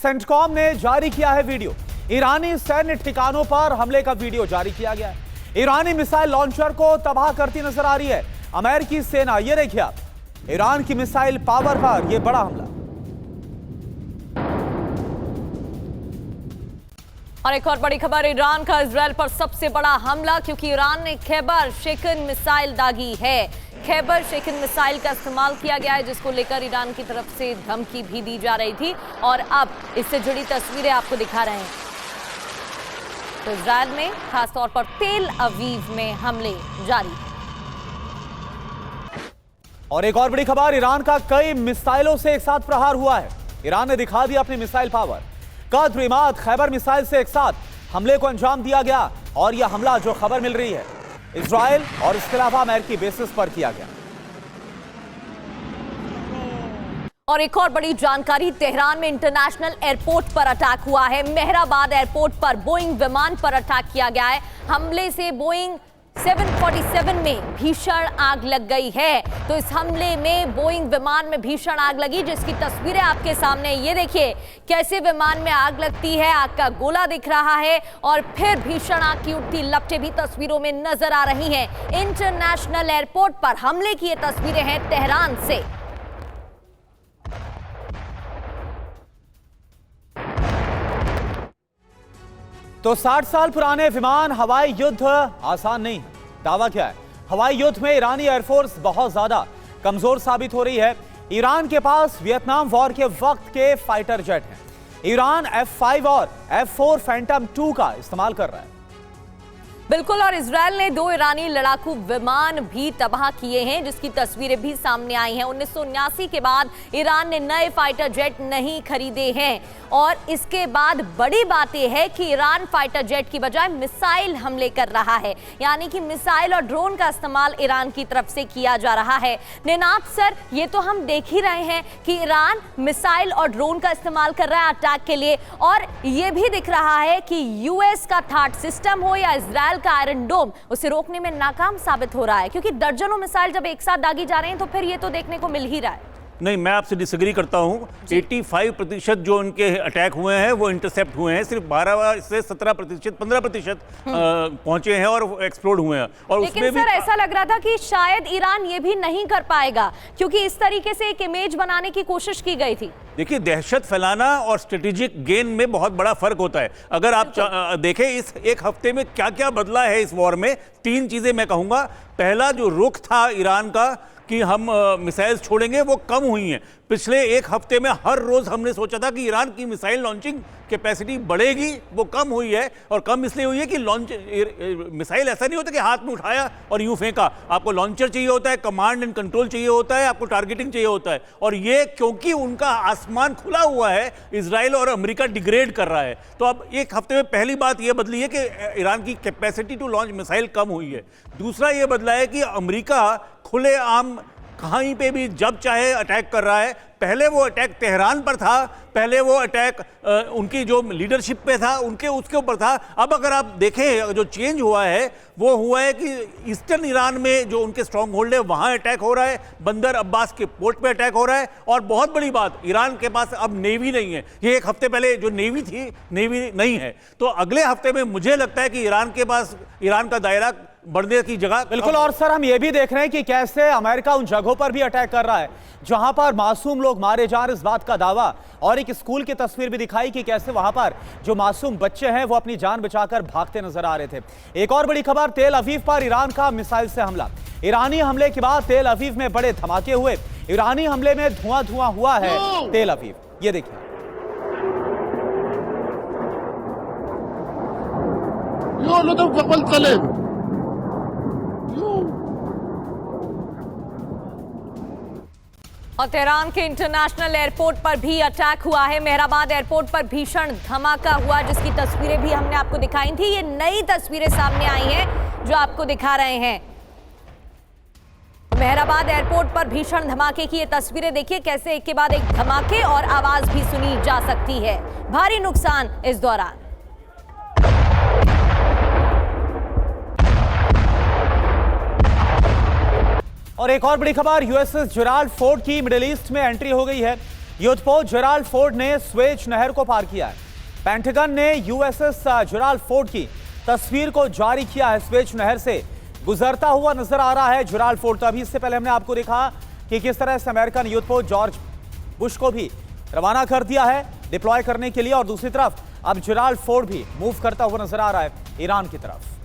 CENTCOM ने जारी किया है वीडियो। ईरानी सैन्य ठिकानों पर हमले का वीडियो जारी किया गया है। ईरानी मिसाइल लॉन्चर को तबाह करती नजर आ रही है अमेरिकी सेना। ये देखिए आप, ईरान की मिसाइल पावर पर यह बड़ा हमला। और एक और बड़ी खबर, ईरान का इजराइल पर सबसे बड़ा हमला, क्योंकि ईरान ने खैबर शेखन मिसाइल दागी है। खैबर शेखन मिसाइल का इस्तेमाल किया गया है, जिसको लेकर ईरान की तरफ से धमकी भी दी जा रही थी और अब इससे जुड़ी तस्वीरें आपको दिखा रहे हैं। तो इजराइल में खासतौर पर तेल अवीव में हमले जारी। और एक और बड़ी खबर, ईरान का कई मिसाइलों से एक साथ प्रहार हुआ है। ईरान ने दिखा दिया अपनी मिसाइल पावर। कद्र, इमाद, खैबर मिसाइल से एक साथ हमले को अंजाम दिया गया और यह हमला, जो खबर मिल रही है, इजराइल और इसके अलावा अमेरिकी बेसिस पर किया गया। और एक और बड़ी जानकारी, तेहरान में इंटरनेशनल एयरपोर्ट पर अटैक हुआ है। मेहराबाद एयरपोर्ट पर बोइंग विमान पर अटैक किया गया है। हमले से बोइंग 747 में भीषण आग लग गई है। तो इस हमले में बोइंग विमान में भीषण आग लगी, जिसकी तस्वीरें आपके सामने। ये देखिए कैसे विमान में आग लगती है, आग का गोला दिख रहा है और फिर भीषण आग की उठती लपटें भी तस्वीरों में नजर आ रही हैं। इंटरनेशनल एयरपोर्ट पर हमले की ये तस्वीरें हैं तेहरान से। तो 60 साल पुराने विमान हवाई युद्ध आसान नहीं। दावा क्या है? हवाई युद्ध में ईरानी एयरफोर्स बहुत ज्यादा कमजोर साबित हो रही है। ईरान के पास वियतनाम वॉर के वक्त के फाइटर जेट हैं। ईरान F5 और F4 फैंटम 2 का इस्तेमाल कर रहा है। बिल्कुल, और इजराइल ने 2 ईरानी लड़ाकू विमान भी तबाह किए हैं, जिसकी तस्वीरें भी सामने आई हैं। 1979 के बाद ईरान ने नए फाइटर जेट नहीं खरीदे हैं और इसके बाद बड़ी बात यह है कि ईरान फाइटर जेट की बजाय मिसाइल हमले कर रहा है, यानी कि मिसाइल और ड्रोन का इस्तेमाल ईरान की तरफ से किया जा रहा है। निनाद सर, ये तो हम देख ही रहे हैं कि ईरान मिसाइल और ड्रोन का इस्तेमाल कर रहा है अटैक के लिए, और ये भी दिख रहा है कि यूएस का थार्ड सिस्टम हो या इजराइल का आयरन डोम, उसे रोकने में नाकाम साबित हो रहा है, क्योंकि दर्जनों मिसाइल जब एक साथ दागी जा रहे हैं तो फिर ये तो देखने को मिल ही रहा है। नहीं, मैं आपसे डिसएग्री करता हूं। 85% जो उनके अटैक हुए हैं वो इंटरसेप्ट हुए हैं। सिर्फ 12 से 17%, 15% पहुंचे हैं और एक्सप्लोड हुए हैं। और लेकिन सर, ऐसा लग रहा था कि शायद ईरान ये भी नहीं कर पाएगा, क्योंकि इस तरीके से एक इमेज बनाने की कोशिश की गई थी। देखिए, दहशत फैलाना और स्ट्रेटेजिक गेन में बहुत बड़ा फर्क होता है। अगर आप देखें इस एक हफ्ते में क्या क्या बदला है इस वॉर में, 3 चीजें मैं कहूंगा। पहला, जो रुख था ईरान का कि हम मिसाइल छोड़ेंगे, वो कम हुई हैं। पिछले एक हफ्ते में हर रोज हमने सोचा था कि ईरान की मिसाइल लॉन्चिंग कैपेसिटी बढ़ेगी, वो कम हुई है। और कम इसलिए हुई है कि मिसाइल ऐसा नहीं होता कि हाथ में उठाया और यूं फेंका। आपको लॉन्चर चाहिए होता है, कमांड एंड कंट्रोल चाहिए होता है, आपको टारगेटिंग चाहिए होता है। और ये क्योंकि उनका आसमान खुला हुआ है, इजराइल और अमेरिका डिग्रेड कर रहा है। तो अब एक हफ्ते में पहली बात यह बदली है कि ईरान की कैपेसिटी टू लॉन्च मिसाइल कम हुई है। दूसरा ये बदला है कि अमेरिका खुलेआम कहीं पे भी जब चाहे अटैक कर रहा है। पहले वो अटैक तेहरान पर था, पहले वो अटैक उनकी जो लीडरशिप पे था, उसके ऊपर था। अब अगर आप देखें, जो चेंज हुआ है वो हुआ है कि ईस्टर्न ईरान में जो उनके स्ट्रॉन्ग होल्ड है वहां अटैक हो रहा है, बंदर अब्बास के पोर्ट पे अटैक हो रहा है। और बहुत बड़ी बात, ईरान के पास अब नेवी नहीं है। ये एक हफ्ते पहले जो नेवी थी, नेवी नहीं है। तो अगले हफ्ते में मुझे लगता है कि ईरान के पास ईरान का दायरा बढ़ने की जगह। बिल्कुल, और सर हम ये भी देख रहे हैं कि कैसे अमेरिका उन जगहों पर भी अटैक कर रहा है जहां पर मासूम लोग मारे जा रहे, इस बात का दावा। और एक स्कूल की तस्वीर भी दिखाई कि कैसे वहां पर जो मासूम बच्चे हैं वो अपनी जान बचाकर भागते नजर आ रहे थे। एक और बड़ी खबर, तेल अवीव पर ईरान का मिसाइल से हमला। ईरानी हमले के बाद तेल अवीव में बड़े धमाके हुए। ईरानी हमले में धुआं धुआं हुआ है तेल अवीव। ये देखिए, और तेहरान के इंटरनेशनल एयरपोर्ट पर भी अटैक हुआ है। मेहराबाद एयरपोर्ट पर भीषण धमाका हुआ, जिसकी तस्वीरें भी हमने आपको दिखाई थी। ये नई तस्वीरें सामने आई हैं जो आपको दिखा रहे हैं। मेहराबाद एयरपोर्ट पर भीषण धमाके की ये तस्वीरें देखिए, कैसे एक के बाद एक धमाके और आवाज भी सुनी जा सकती है। भारी नुकसान इस दौरान। और एक और बड़ी खबर, यूएसएस जेराल्ड फोर्ड की मिडिल ईस्ट में एंट्री हो गई है। युद्धपोत जेराल्ड फोर्ड ने स्वेज नहर को पार किया है। पेंटागन ने यूएसएस जेराल्ड फोर्ड की तस्वीर को जारी किया है। स्वेज नहर से गुजरता हुआ नजर आ रहा है जेराल्ड फोर्ड। तो अभी इससे पहले हमने आपको दिखा कि किस तरह से अमेरिकन युद्धपोत जॉर्ज बुश को भी रवाना कर दिया है डिप्लॉय करने के लिए, और दूसरी तरफ अब जेराल्ड फोर्ड भी मूव करता हुआ नजर आ रहा है ईरान की तरफ।